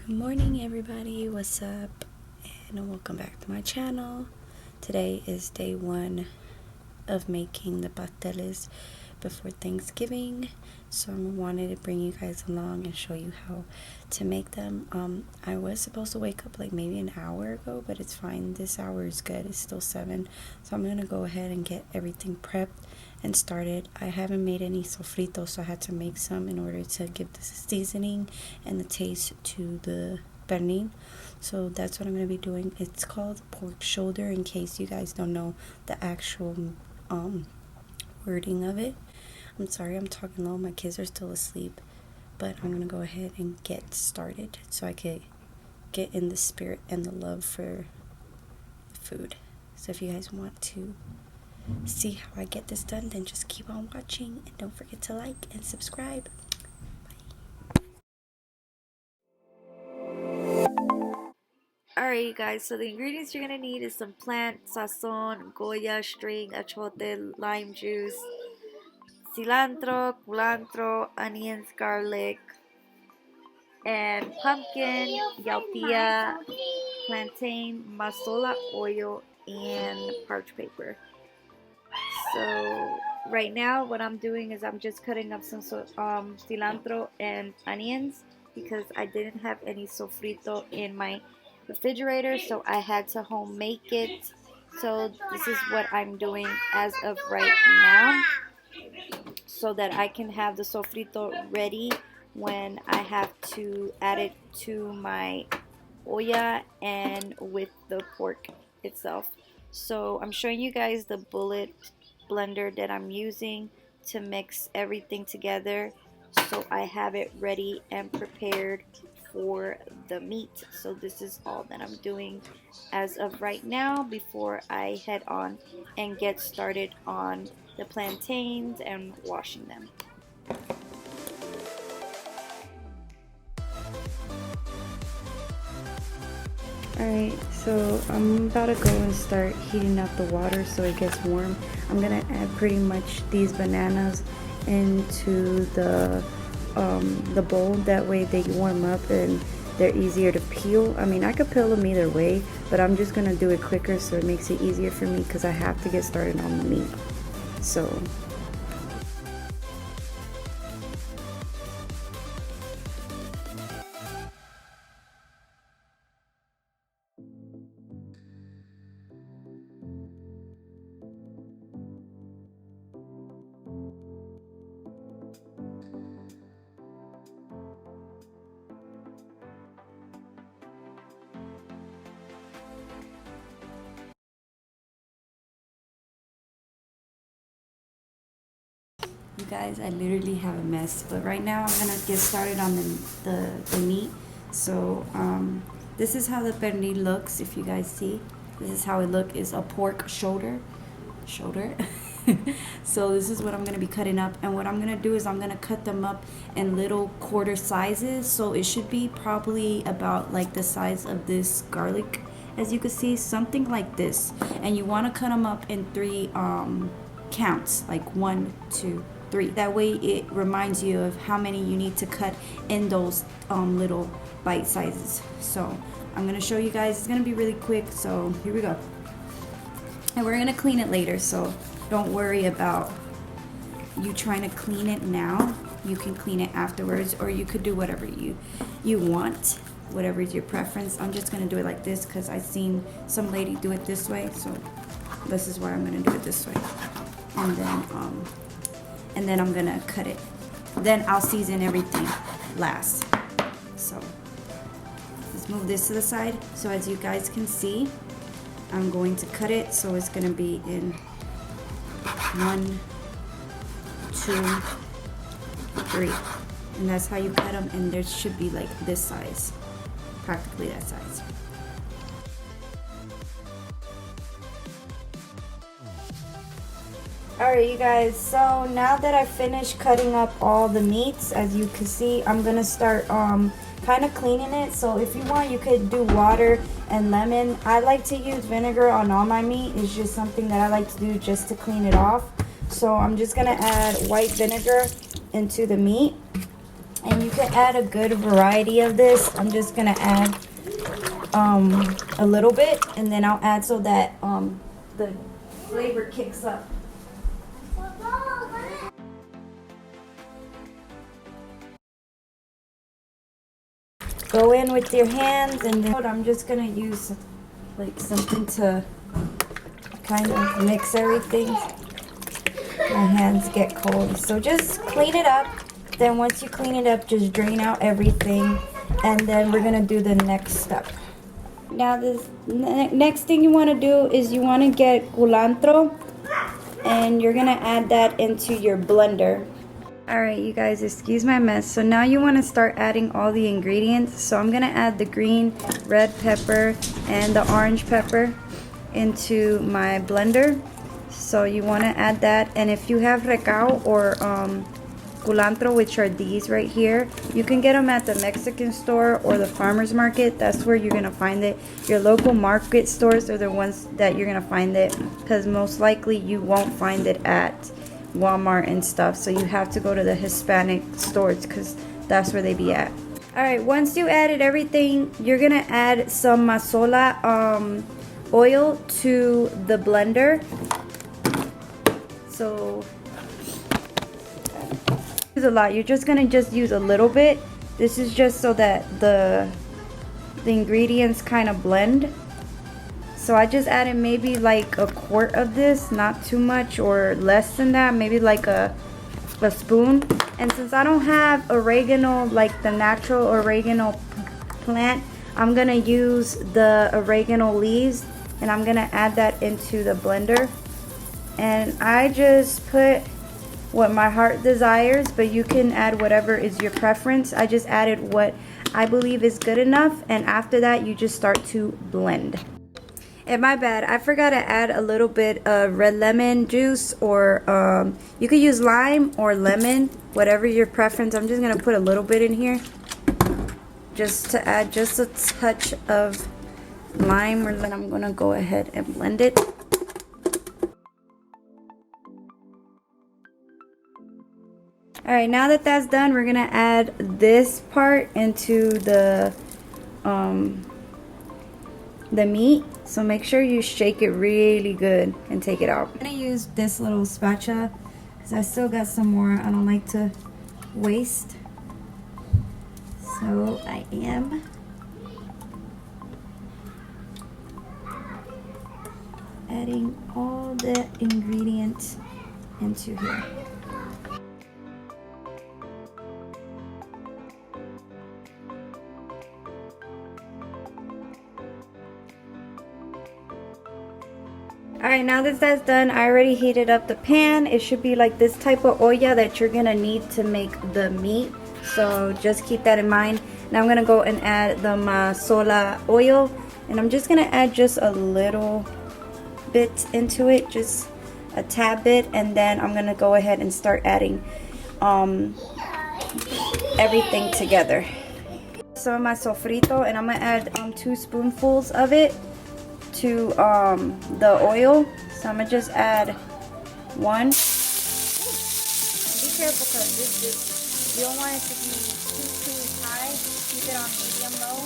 Good morning everybody, what's up, and welcome back to my channel. Today is day one of making the pasteles before Thanksgiving, so I wanted to bring you guys along and show you how to make them. I was supposed to wake up like maybe an hour ago, but it's fine, this hour is good, it's still 7, so I'm gonna go ahead and get everything prepped and started. I haven't made any sofrito, so I had to make some in order to give the seasoning and the taste to the pernil. So that's what I'm going to be doing. It's called pork shoulder, in case you guys don't know the actual wording of it. I'm sorry I'm talking low, my kids are still asleep, but I'm going to go ahead and get started so I could get in the spirit and the love for the food. So if you guys want to see how I get this done, then just keep on watching and don't forget to like and subscribe. Alright you guys, so the ingredients you're going to need is some plant, SAZON, Goya, string, ACHITE, lime juice, cilantro, culantro, onions, garlic, and pumpkin, YAUTIA, plantain, masola oil, and parch paper. So right now what I'm doing is I'm just cutting up some cilantro and onions because I didn't have any sofrito in my refrigerator, so I had to home make it. So this is what I'm doing as of right now, so that I can have the sofrito ready when I have to add it to my olla and with the pork itself. So I'm showing you guys the bullet blender that I'm using to mix everything together, so I have it ready and prepared for the meat. So this is all that I'm doing as of right now before I head on and get started on the plantains and washing them. Alright, so I'm about to go and start heating up the water so it gets warm. I'm gonna add pretty much these bananas into the bowl. That way they warm up and they're easier to peel. I mean, I could peel them either way, but I'm just gonna do it quicker so it makes it easier for me because I have to get started on the meat. So you guys, I literally have a mess, but right now I'm gonna get started on the meat. So this is how the pernil looks. If you guys see, this is how it looks. Is a pork shoulder. So this is what I'm gonna be cutting up, and what I'm gonna do is I'm gonna cut them up in little quarter sizes. So it should be probably about like the size of this garlic, as you can see, something like this. And you want to cut them up in 3 counts, like 1, 2, 3. That way it reminds you of how many you need to cut in those little bite sizes. So I'm gonna show you guys. It's gonna be really quick, so here we go. And we're gonna clean it later, so don't worry about you trying to clean it now. You can clean it afterwards, or you could do whatever you want, whatever is your preference. I'm just gonna do it like this because I've seen some lady do it this way, so this is why I'm gonna do it this way. And then I'm gonna cut it. Then I'll season everything last. So let's move this to the side. So as you guys can see, I'm going to cut it, so it's gonna be in 1, 2, 3, and that's how you cut them. And there should be like this size, practically that size. Alright you guys, so now that I finished cutting up all the meats, as you can see, I'm gonna start kind of cleaning it. So if you want, you could do water and lemon. I like to use vinegar on all my meat. It's just something that I like to do just to clean it off. So I'm just gonna add white vinegar into the meat, And you can add a good variety of this. I'm just gonna add a little bit, and then I'll add so that the flavor kicks up. Go in with your hands, and then I'm just gonna use like something to kind of mix everything. My hands get cold, so just clean it up. Then once you clean it up, just drain out everything, and then we're gonna do the next step. Now this next thing you want to do is you want to get culantro, and you're gonna add that into your blender. Alright, you guys, excuse my mess. So now you want to start adding all the ingredients. So I'm gonna add the green, red pepper and the orange pepper into my blender. So you want to add that, and if you have RECAO or culantro, which are these right here, you can get them at the Mexican store or the farmer's market. That's where you're gonna find it. Your local market stores are the ones that you're gonna find it, because most likely you won't find it at Walmart and stuff. So you have to go to the Hispanic stores, because that's where they be at. Alright, once you added everything, you're gonna add some masola oil to the blender. So use a lot. You're just gonna use a little bit. This is just so that the ingredients kind of blend. So I just added maybe like a quart of this, not too much, or less than that, maybe like a spoon. And since I don't have oregano, like the natural oregano plant, I'm gonna use the oregano leaves, and I'm gonna add that into the blender. And I just put what my heart desires, but you can add whatever is your preference. I just added what I believe is good enough, and after that you just start to blend. And my bad, I forgot to add a little bit of red lemon juice, or you could use lime or lemon, whatever your preference. I'm just gonna put a little bit in here just to add just a touch of lime, and then I'm gonna go ahead and blend it. Alright, now that that's done, we're gonna add this part into the meat. So make sure you shake it really good and take it out. I'm gonna use this little spatula because I still got some more I don't like to waste. So I am adding all the ingredients into here. Alright, now that that's done, I already heated up the pan. It should be like this type of olla that you're gonna need to make the meat. So just keep that in mind. Now I'm gonna go and add the masola oil, and I'm just gonna add just a little bit into it, just a tad bit, and then I'm gonna go ahead and start adding everything together. So my sofrito, and I'm gonna add 2 spoonfuls of it to the oil. So I'm gonna just add 1. Be careful, because this you don't want it to be too high. Keep it on medium low.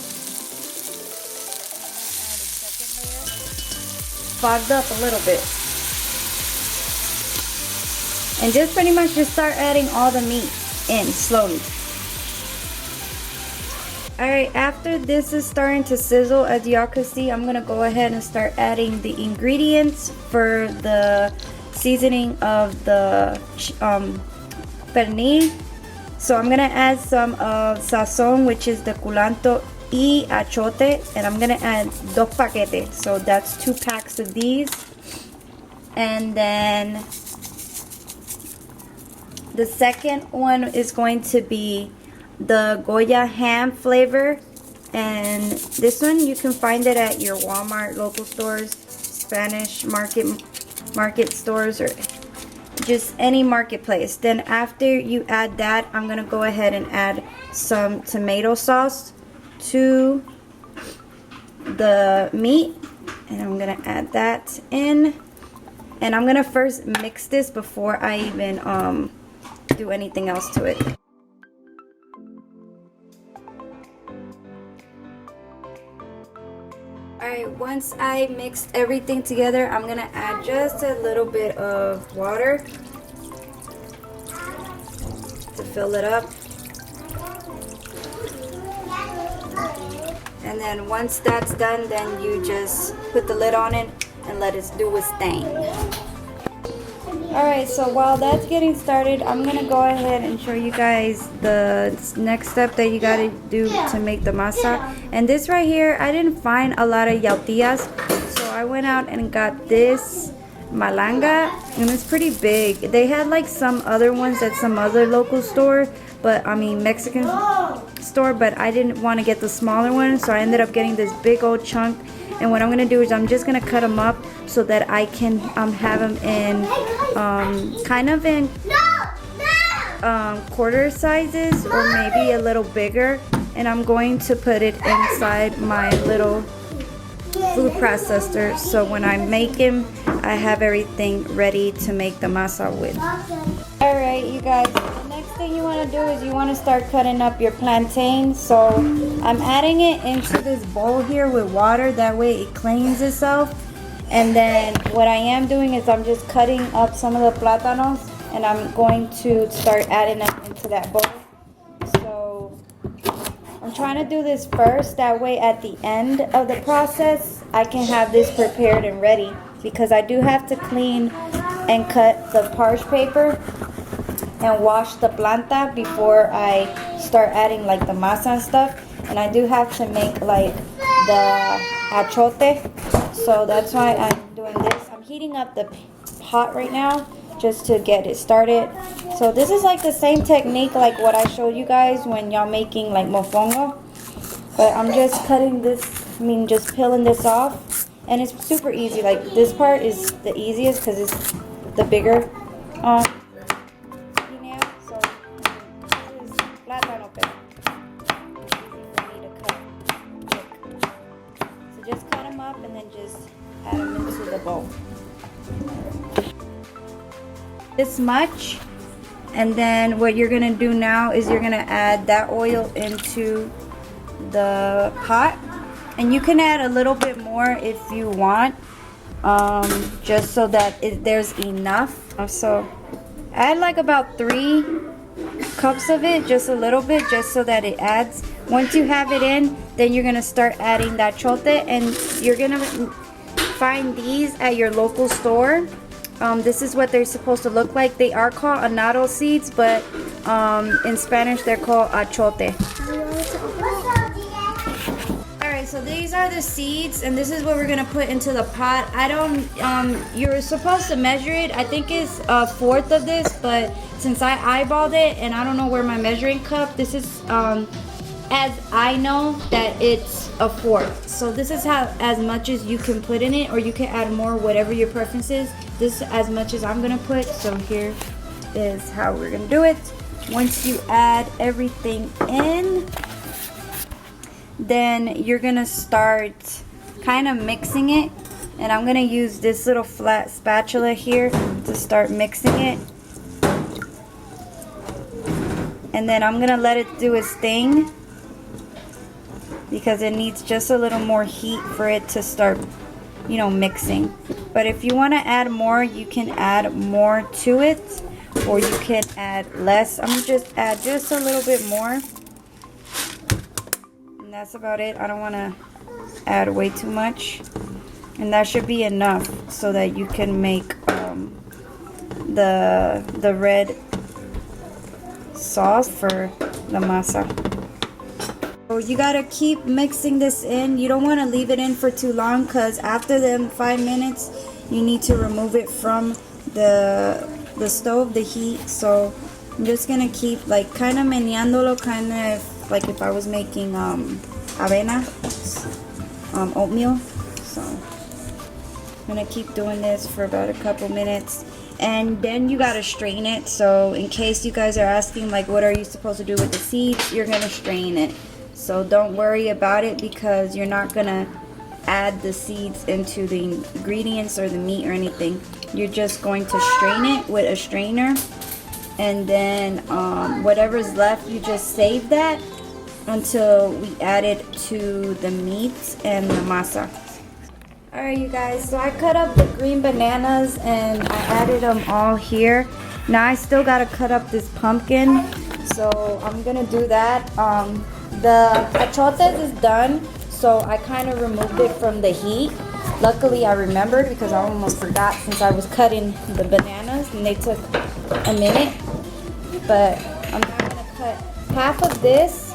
Add a second layer. Fogged up a little bit. And just pretty much just start adding all the meat in slowly. Alright, after this is starting to sizzle, as y'all can see, I'm going to go ahead and start adding the ingredients for the seasoning of the pernil. So I'm going to add some of SAZON, which is the culantro y ACHITE, and I'm going to add 2 paquetes. So that's 2 packs of these. And then the second one is going to be the Goya ham flavor, and this one you can find it at your Walmart local stores, Spanish market stores, or just any marketplace. Then after you add that, I'm gonna go ahead and add some tomato sauce to the meat, and I'm gonna add that in, and I'm gonna first mix this before I even do anything else to it. Alright, once I mixed everything together, I'm gonna add just a little bit of water to fill it up. And then once that's done, then you just put the lid on it and let it do its thing. Alright, so while that's getting started, I'm gonna go ahead and show you guys the next step that you gotta do to make the masa. And this right here, I didn't find a lot of yautias, so I went out and got this malanga, and it's pretty big. They had like some other ones at some other local store, but I mean Mexican store, but I didn't want to get the smaller one, so I ended up getting this big old chunk. And what I'm gonna do is I'm just gonna cut them up so that I can have them in kind of in quarter sizes or maybe a little bigger, and I'm going to put it inside my little food processor, so when I make them I have everything ready to make the masa with. Alright, you guys, the next thing you want to do is you want to start cutting up your plantain. So I'm adding it into this bowl here with water, that way it cleans itself. And then what I am doing is I'm just cutting up some of the plátanos, and I'm going to start adding them into that bowl. So I'm trying to do this first, that way at the end of the process I can have this prepared and ready, because I do have to clean and cut the parch paper and wash the planta before I start adding like the masa and stuff. And I do have to make like the achote, so that's why I'm doing this. I'm heating up the pot right now just to get it started. So this is like the same technique like what I showed you guys when y'all making like mofongo, but I'm just cutting this, just peeling this off, and it's super easy. Like this part is the easiest because it's the bigger so this is plátano, pero it's easy for me to cut quick. So just cut them up and then just add them into the bowl. This much, and then what you're gonna do now is you're gonna add that oil into the pot, and you can add a little bit more if you want, just so that there's enough. So add like about 3 cups of it, just a little bit, just so that it adds. Once you have it in, then you're gonna start adding that chote, and you're gonna find these at your local store. This is what they're supposed to look like. They are called ANOT seeds, but in Spanish they're called achote. Alright, so these are the seeds, and this is what we're gonna put into the pot. I don't, you're supposed to measure it. I think it's 1/4 of this, but since I eyeballed it and I don't know where my measuring cup, this is as I know that it's 1/4. So this is how as much as you can put in it, or you can add more, whatever your preference is. This is as much as I'm gonna put, so here is how we're gonna do it. Once you add everything in, then you're gonna start kind of mixing it, and I'm gonna use this little flat spatula here to start mixing it, and then I'm gonna let it do its thing because it needs just a little more heat for it to start, mixing. But if you want to add more, you can add more to it, or you can add less. I'm gonna just add just a little bit more, and that's about it. I don't want to add way too much, and that should be enough so that you can make the red sauce for the masa. So you gotta keep mixing this in. You don't want to leave it in for too long, because after the 5 minutes you need to remove it from the stove, the heat. So I'm just gonna keep like kind of meneándolo, kind of like if I was making avena, oatmeal. So I'm gonna keep doing this for about a couple minutes, and then you gotta strain it. So in case you guys are asking like what are you supposed to do with the seeds, you're gonna strain it. So don't worry about it, because you're not gonna add the seeds into the ingredients or the meat or anything. You're just going to strain it with a strainer, and then whatever's left, you just save that until we add it to the meat and the masa. Alright you guys, so I cut up the green bananas and I added them all here. Now I still gotta cut up this pumpkin, so I'm gonna do that. The achotes is done, so I kind of removed it from the heat. Luckily I remembered because I almost forgot since I was cutting the bananas and they took a minute. But I'm now gonna cut half of this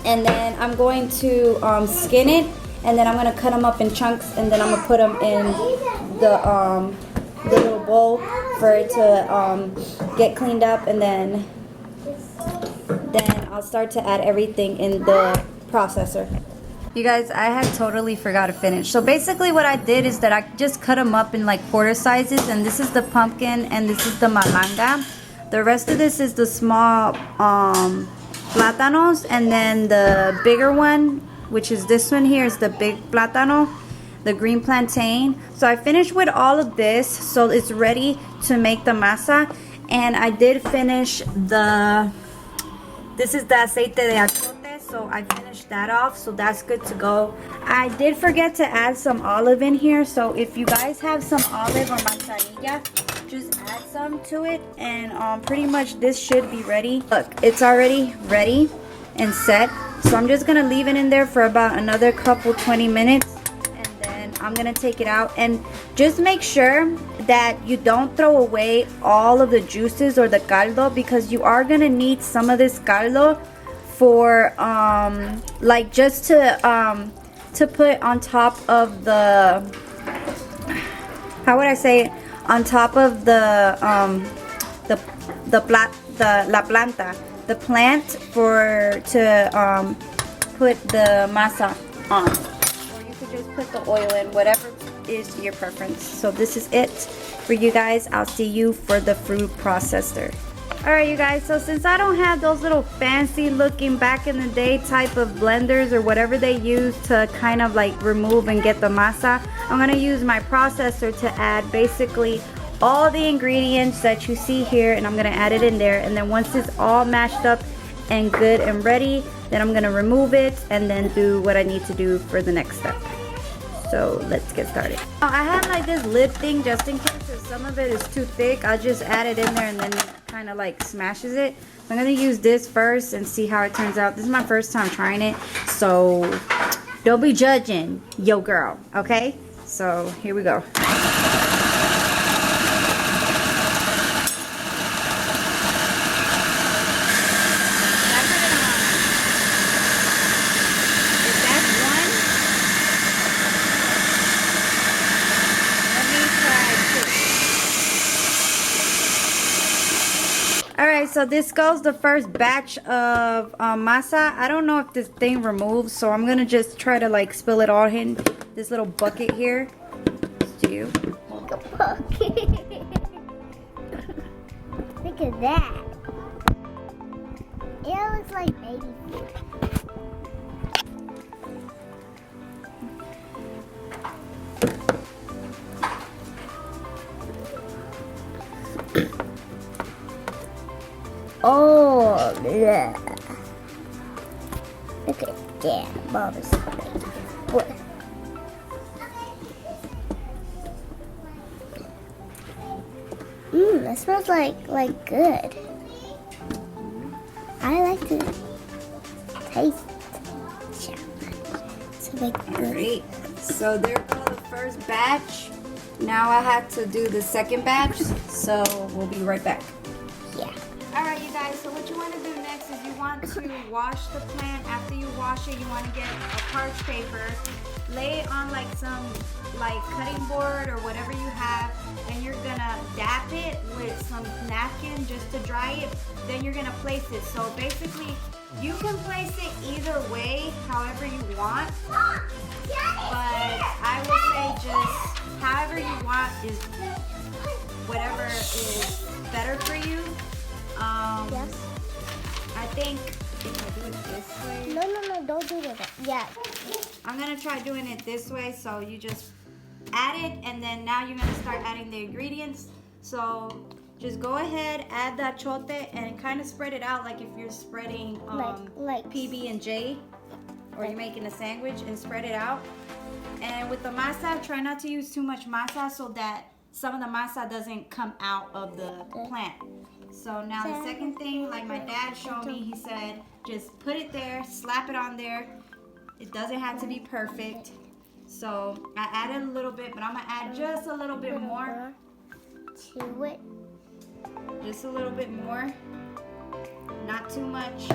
and then I'm going to skin it. And then I'm gonna cut them up in chunks, and then I'm gonna put them in the little bowl for it to get cleaned up, and then I'll start to add everything in the processor. You guys, I had totally forgot to finish. So basically what I did is that I just cut them up in like quarter sizes, and this is the pumpkin and this is the malanga. The rest of this is the small plátanos, and then the bigger one, which is this one here, is the big plátano, the green plantain. So I finished with all of this, so it's ready to make the masa. And I did finish this is the aceite de achote, so I finished that off, so that's good to go. I did forget to add some olive in here, so if you guys have some olive or manzanilla, just add some to it, and pretty much this should be ready. Look, it's already ready and set. So I'm just gonna leave it in there for about another 20 minutes, and then I'm gonna take it out. And just make sure that you don't throw away all of the juices or the caldo, because you are gonna need some of this caldo for like just to put on top of the, how would I say it, on top of the la planta, the plant, for to put the masa on. Or you could just put the oil in, whatever is your preference. So this is it for you guys. I'll see you for the fruit processor. Alright you guys, so since I don't have those little fancy looking back in the day type of blenders or whatever they use to kind of like remove and get the masa, I'm going to use my processor to add basically all the ingredients that you see here, and I'm going to add it in there. And then once it's all mashed up and good and ready, then I'm going to remove it and then do what I need to do for the next step. So let's get started. Now, I have like this lid thing just in case if some of it is too thick. I'll just add it in there and then it kind of like smashes it. I'm going to use this first and see how it turns out. This is my first time trying it, so don't be judging yo girl, okay? So here we go. Alright, so this goes the first batch of masa. I don't know if this thing removes, so I'm gonna just try to like spill it all in this little bucket here. Do you? Like a bucket. Look at that. It looks like baby food. Oh, bleh. Look at that. Bob is what? That smells like good. I like to taste chocolate. So like good. Alright, so there goes the first batch. Now I have to do the second batch, so we'll be right back. Yeah. Alright you guys, so what you want to do next is you want to wash the plant. After you wash it, you want to get a parch paper, lay it on like some like cutting board or whatever you have, and you're gonna dap it with some napkin just to dry it. Then you're gonna place it. So basically you can place it either way, however you want, but I would say just however you want is whatever is better for you. Yes. I think if I do it this way. No, don't do that. Yeah. I'm gonna try doing it this way. So you just add it, and then now you're gonna start adding the ingredients. So just go ahead, add the achote, and kind of spread it out like if you're spreading like PB and J, or you're making a sandwich, and spread it out. And with the masa, try not to use too much masa so that some of the masa doesn't come out of the plant. So now the second thing, like my dad showed me, he said, just put it there, slap it on there. It doesn't have to be perfect. So I added a little bit, but I'm gonna add just a little bit more. To it. Just a little bit more. Not too much.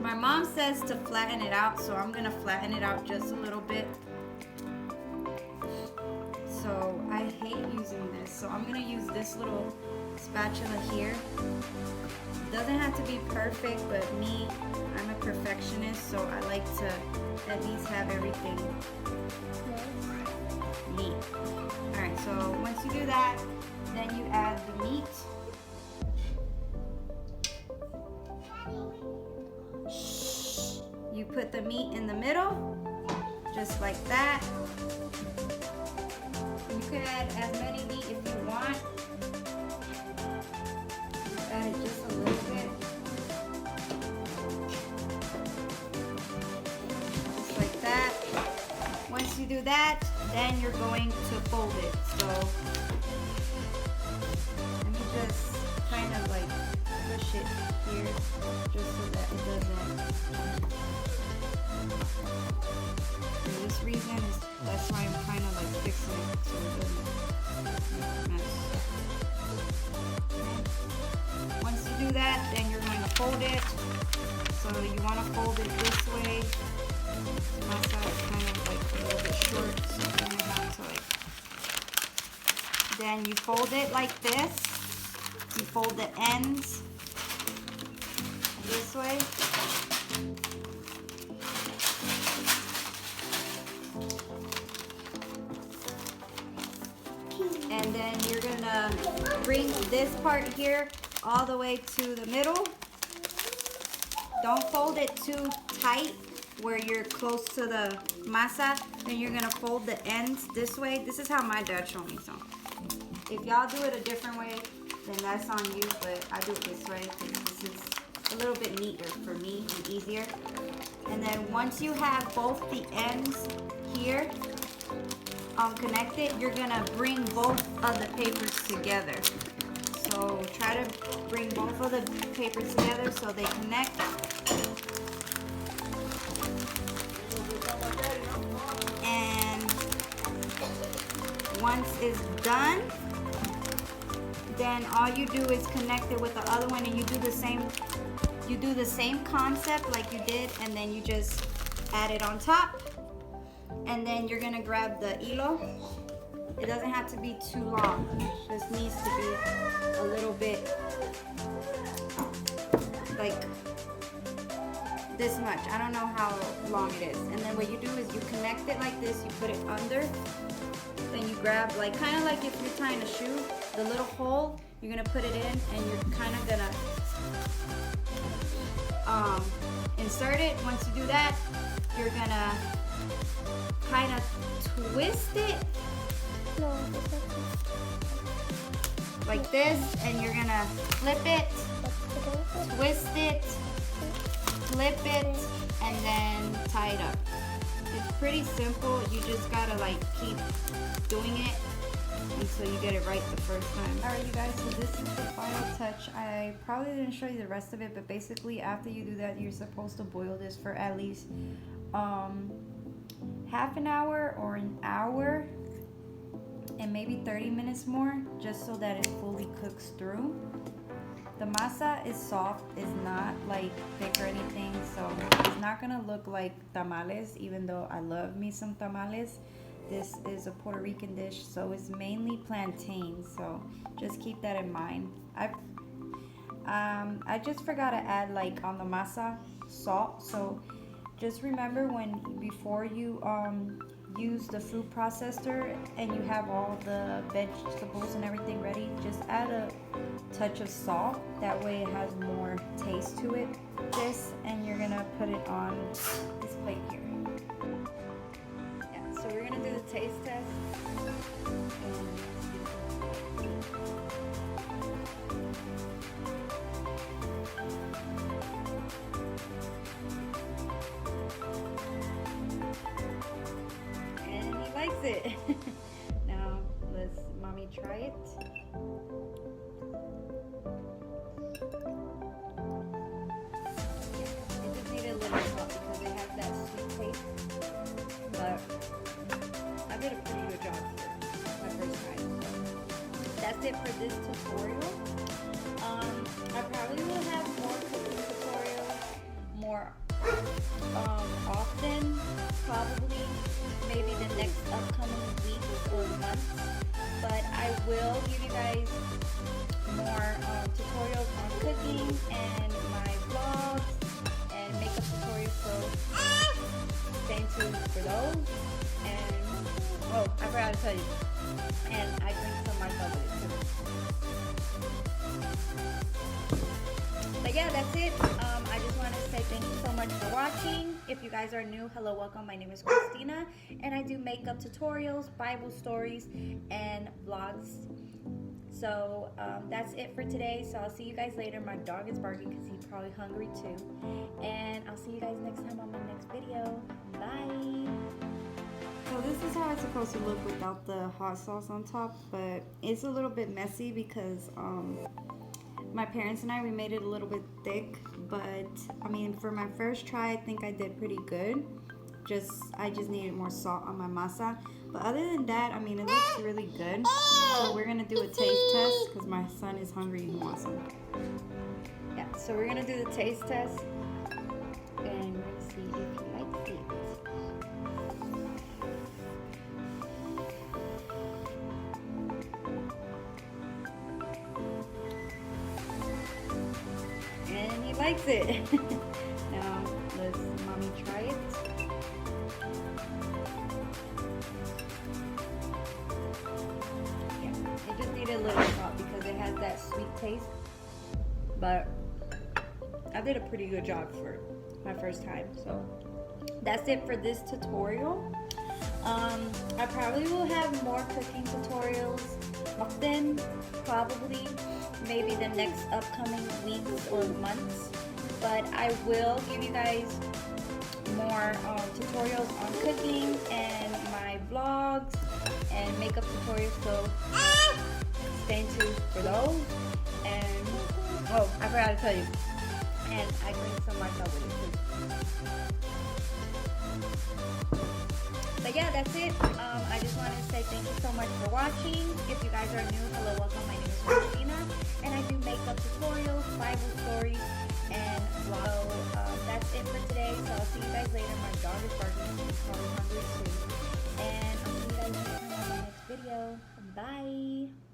My mom says to flatten it out, so I'm gonna flatten it out just a little bit. So I hate using this, so I'm gonna use this little spatula here. It doesn't have to be perfect, but me, I'm a perfectionist, so I like to at least have everything neat. Alright, so once you do that, then you add the meat. You put the meat in the middle, just like that. You can add as many meat if you want. Add it just a little bit. Just like that. Once you do that, then you're going to fold it. So let me just kind of like push it here just so that it doesn't. For this reason, that's why I'm kind of like fixing it so it doesn't make a mess. Okay. Once you do that, then you're going to fold it. So you want to fold it this way. My side is kind of like a little bit short, so you're going to have to like. Then you fold it like this. You fold the ends this way. And then you're gonna bring this part here all the way to the middle. Don't fold it too tight where you're close to the masa. Then you're gonna fold the ends this way. This is how my dad showed me, so if y'all do it a different way, then that's on you, but I do it this way because this is a little bit neater for me and easier. And then once you have both the ends here connected, you're gonna bring both of the papers together. So try to bring both of the papers together so they connect. And once it's done, then all you do is connect it with the other one, and you do the same concept like you did, and then you just add it on top. And then you're gonna grab the hilo. It doesn't have to be too long. It just needs to be a little bit like this much. I don't know how long it is. And then what you do is you connect it like this. You put it under. Then you grab like kind of like if you're tying a shoe, the little hole. You're gonna put it in, and you're kind of gonna insert it. Once you do that, you're gonna kind of twist it like this, and you're gonna flip it, twist it, flip it, and then tie it up. It's pretty simple. You just gotta like keep doing it until you get it right the first time. Alright you guys, so this is the final touch. I probably didn't show you the rest of it, but basically after you do that, you're supposed to boil this for at least half an hour or an hour, and maybe 30 minutes more, just so that it fully cooks through. The masa is soft, it's not like thick or anything, so it's not gonna look like tamales, even though I love me some tamales. This is a Puerto Rican dish, so it's mainly plantain, so just keep that in mind. I just forgot to add like on the masa salt, so just remember before you use the food processor and you have all the vegetables and everything ready, just add a touch of salt. That way it has more taste to it. And you're gonna put it on this plate here. Yeah, so we're gonna do the taste test. it. Now let's mommy try it. It just needed a little salt because it has that sweet taste. But I did a pretty good job for my first time. So that's it for this tutorial. I probably will have more cooking tutorials more often, probably maybe the next upcoming weeks or months, but I will give you guys more tutorials on cooking and my vlogs and makeup tutorials, so stay tuned for those. And oh, I forgot to tell you, and I drink some myself with it too. But yeah, that's it. I just want to say thank you so much for watching. If you guys are new, hello, welcome. My name is Christina, and I do makeup tutorials, Bible stories, and vlogs. So that's it for today. So I'll see you guys later. My dog is barking because he's probably hungry too. And I'll see you guys next time on my next video. Bye. So this is how it's supposed to look without the hot sauce on top, but it's a little bit messy because my parents and I, we made it a little bit thick, but I mean, for my first try, I think I did pretty good. I just needed more salt on my masa. But other than that, I mean, it looks really good. So we're gonna do a taste test because my son is hungry and wants some. Yeah, so we're gonna do the taste test and we're gonna see if he likes it. And he likes it. Now let's mommy try it. Yeah, it just needed a little salt because it has that sweet taste. But I did a pretty good job for my first time. So that's it for this tutorial. I probably will have more cooking tutorials often, probably maybe the next upcoming weeks or months, but I will give you guys more tutorials on cooking and my vlogs and makeup tutorials, so stay tuned for those. And oh, I forgot to tell you, and I drink some myself with it too. But yeah, that's it. I just wanted to say thank you so much for watching. If you guys are new, hello, welcome. My name is Christina, and I do makeup tutorials, Bible stories, and vlogs. So that's it for today. So I'll see you guys later. My dog is barking. He's probably hungry too. And I'll see you guys next time on my next video. Bye.